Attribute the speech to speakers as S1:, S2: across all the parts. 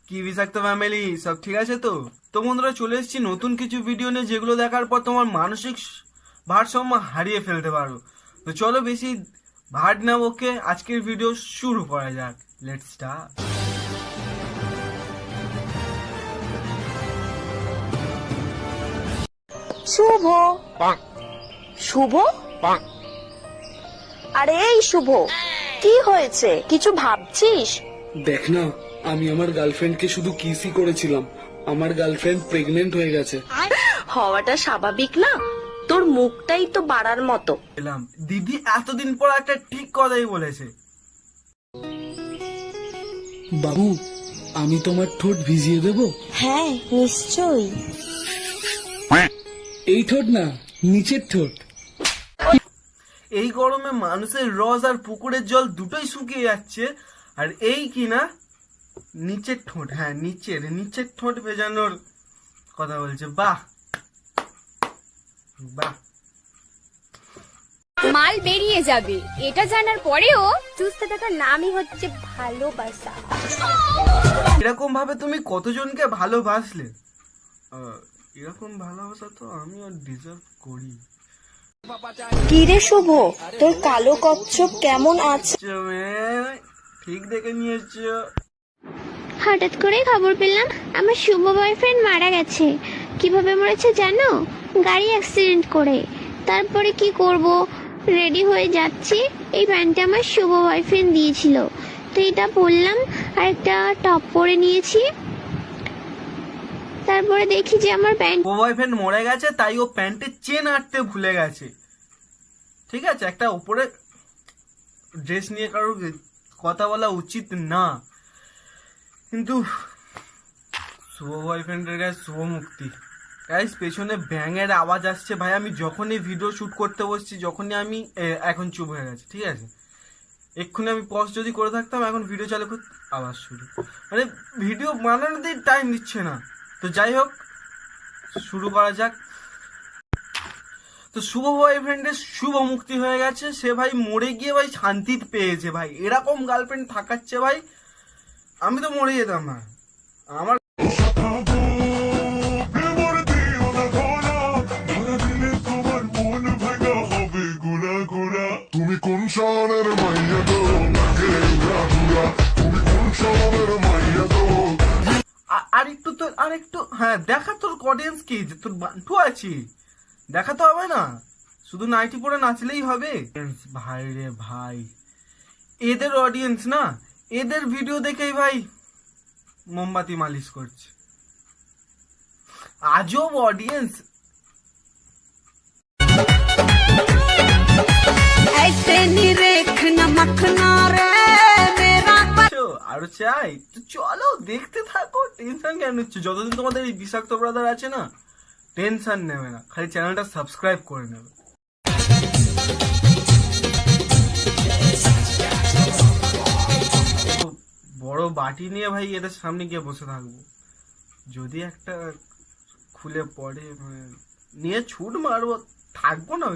S1: কি বিষাক্ত ফ্যামিলি, সব ঠিক আছে তো? তো বন্ধুরা, চলে এসেছি নতুন কিছু ভিডিও নিয়ে, যেগুলো দেখার পর তোমার মানসিক ভারসাম্য হারিয়ে ফেলতে পারো। তো চলো বেশি ভাট না বকে আজকের ভিডিও শুরু করা যাক। Let's start.
S2: শুভ শুভ আরে এই শুভ, কি হয়েছে? কিছু ভাবছিস?
S3: দেখ না, আমি আমার গার্লফ্রেন্ডকে শুধু কিসই করেছিলাম, আমার গার্লফ্রেন্ড প্রেগনেন্ট হয়ে গেছে।
S2: হওয়াটা স্বাভাবিক না? তোর মুখটাই তো বাড়ার মতো।
S1: এলাম দিদি এতদিন পর একটা ঠিক কথাই বলেছে।
S3: বাবু, আমি তোমার ঠোঁট ভিজিয়ে দেব?
S2: হ্যাঁ নিশ্চয়ই।
S3: এই ঠোঁট না, নিচের ঠোঁট।
S1: এই গরমে মানুষের রস আর পুকুরের জল দুটোই শুকিয়ে যাচ্ছে, আর এই কিনা নিচের ঠোঁট, হ্যাঁ নিচের ঠোঁট ভেজানোর কথা বলছে। বাহ বাহ।
S4: মাল বেরিয়ে যাবে এটা জানার পরেও চুষতে থাকার নামই হচ্ছে ভালোবাসা।
S1: এরকম ভাবে তুমি কতজনকে ভালোবাসলে? এরকম ভালোবাসা তো আমিও ডিজার্ভ করি।
S2: কি রে শুভ, তোর কালো কচ্ছপ কেমন আছে?
S1: ঠিক দেখে নিয়েছো।
S5: হঠাৎ করে খবর পেলাম আমার শুভ বয়ফ্রেন্ড মারা গেছে। কিভাবে মরেছে জানো? গাড়ি অ্যাক্সিডেন্ট করে। তারপরে কি করব, রেডি হয়ে যাচ্ছি, এই প্যান্টটা আমার শুভ বয়ফ্রেন্ড দিয়েছিল, তো এটা পরলাম আর একটা টপ পরে নিয়েছি। তারপরে দেখি যে আমার প্যান্ট
S1: ও বয়ফ্রেন্ড মরে গেছে, তাই ও প্যান্টের চেন আটতে ভুলে গেছে। ঠিক আছে, একটা উপরে ড্রেস নিয়ে কারোর কথা বলা উচিত না, কিন্তু শুভ বয়ফ্রেন্ডের কাছে শুভ মুক্তি। গাইস, পেছনে ব্যাঙের আওয়াজ আসছে ভাই। আমি যখনই ভিডিও শুট করতে বসছি, যখনই আমি এখন চুপ হয়ে গেছে, ঠিক আছে? এক্ষুনি আমি পজ যদি করে থাকতাম, এখন ভিডিও চালু করতে আওয়াজ শুরু, মানে ভিডিও বানানোতেই টাইম দিচ্ছে না। তো যাই হোক, শুরু করা যাক। তো শুভ বয়ফ্রেন্ডের শুভ মুক্তি হয়ে গেছে। সে ভাই মরে গিয়ে ভাই শান্তি পেয়েছে ভাই। এরকম গার্লফ্রেন্ড থাকাচ্ছে ভাই, আমি তো মরে যেতাম না। আমার
S6: তুমি কোন শহরের মাইয়া গো, লাগে উড়া উড়া, তুমি কোন শহরের মাইয়া গো।
S1: আর একটু হ্যাঁ, দেখা তোর অডিয়েন্স কি, যে তোর বান্টু আছি, দেখাতে হবে না, শুধু নাইটি পরে নাচলেই হবে। ভাই রে ভাই, এদের অডিয়েন্স না, এদের ভিডিও দেখেই ভাই মোমবাতি মালিশ করছে। আজব অডিয়েন্স। আরো চাই তো চলো দেখতে থাকো, টেনশন কেন হচ্ছে? যতদিন তোমাদের এই বিষাক্ত ব্রাদার আছে না, টেনশন নেবে না, খালি চ্যানেলটা সাবস্ক্রাইব করে নেবে। বড় বাটি নিয়ে ভাই এদের সামনে গিয়ে বসে থাকবো, যদি একটা খুলে পড়ে নিয়ে ছুট মারবো, থাকবো না।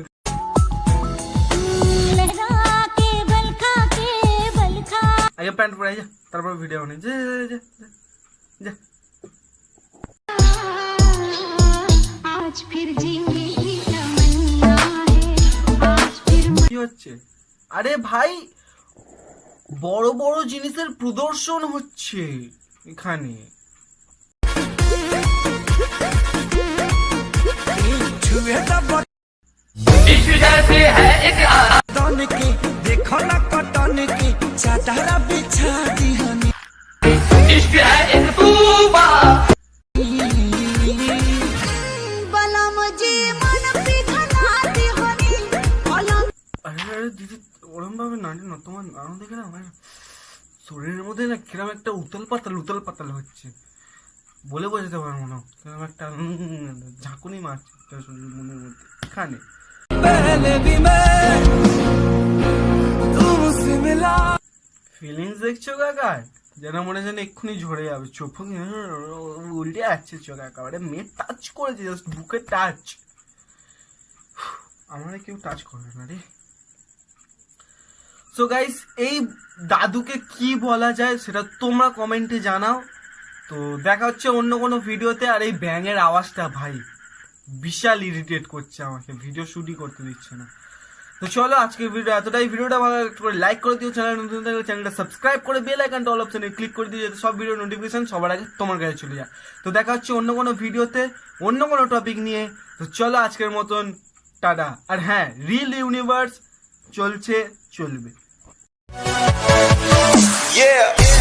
S1: আগে প্যান্ট পরে যা, তারপর ভিডিও বানাই। যা যা যা যা। কি হচ্ছে? আরে ভাই, বড় বড় জিনিসের প্রদর্শন হচ্ছে এখানে।
S7: देखो ना कटन की चादरा बिछा दी हनी, इश्क है एक तूफा बलम जी मन पिघला दी हनी।
S1: আরে দিদি, ওরম ভাবে নাচে না, তোমার নাম দেখে না আমার শরীরের মধ্যে না কিরম একটা উতল পাতাল হচ্ছে, বলে বোঝাতে পারবো না। কিরম একটা ঝাঁকুনি মারছে শরীরের মনের মধ্যে এখানে। ফিলিংস দেখছো কাকার? যেন মনে যেন এক্ষুনি ঝরে যাবে, চোখ উল্টে যাচ্ছে চোখ একেবারে। মেয়ে টাচ করেছে, জাস্ট বুকে টাচ। আমার কেউ টাচ করে না রে। সো গাইস, এই দাদুকে কি বলা যায় সেটা তোমরা কমেন্টে জানাও। তো দেখা হচ্ছে অন্য কোনো ভিডিওতে। আর এই ব্যাঙের আওয়াজটা ভাই বিশাল ইরিটেট করছে আমাকে, ভিডিও শুটই করতে দিচ্ছে না। তো চলো আজকের ভিডিও এতটাই। ভিডিওটা ভালো করে লাইক করে দিও, চ্যানেল নতুন থাকলে চ্যানেলটা সাবস্ক্রাইব করে বেল আইকনটা অল অপশনে ক্লিক করে দিও যাতে সব ভিডিও নোটিফিকেশন সবার আগে তোমার কাছে চলে যায়। তো দেখা হচ্ছে অন্য কোনো ভিডিওতে অন্য কোনো টপিক নিয়ে। তো চলো আজকের মতন টাটা। আর হ্যাঁ, রিল ইউনিভার্স চলছে, চলবে।
S7: Yeah.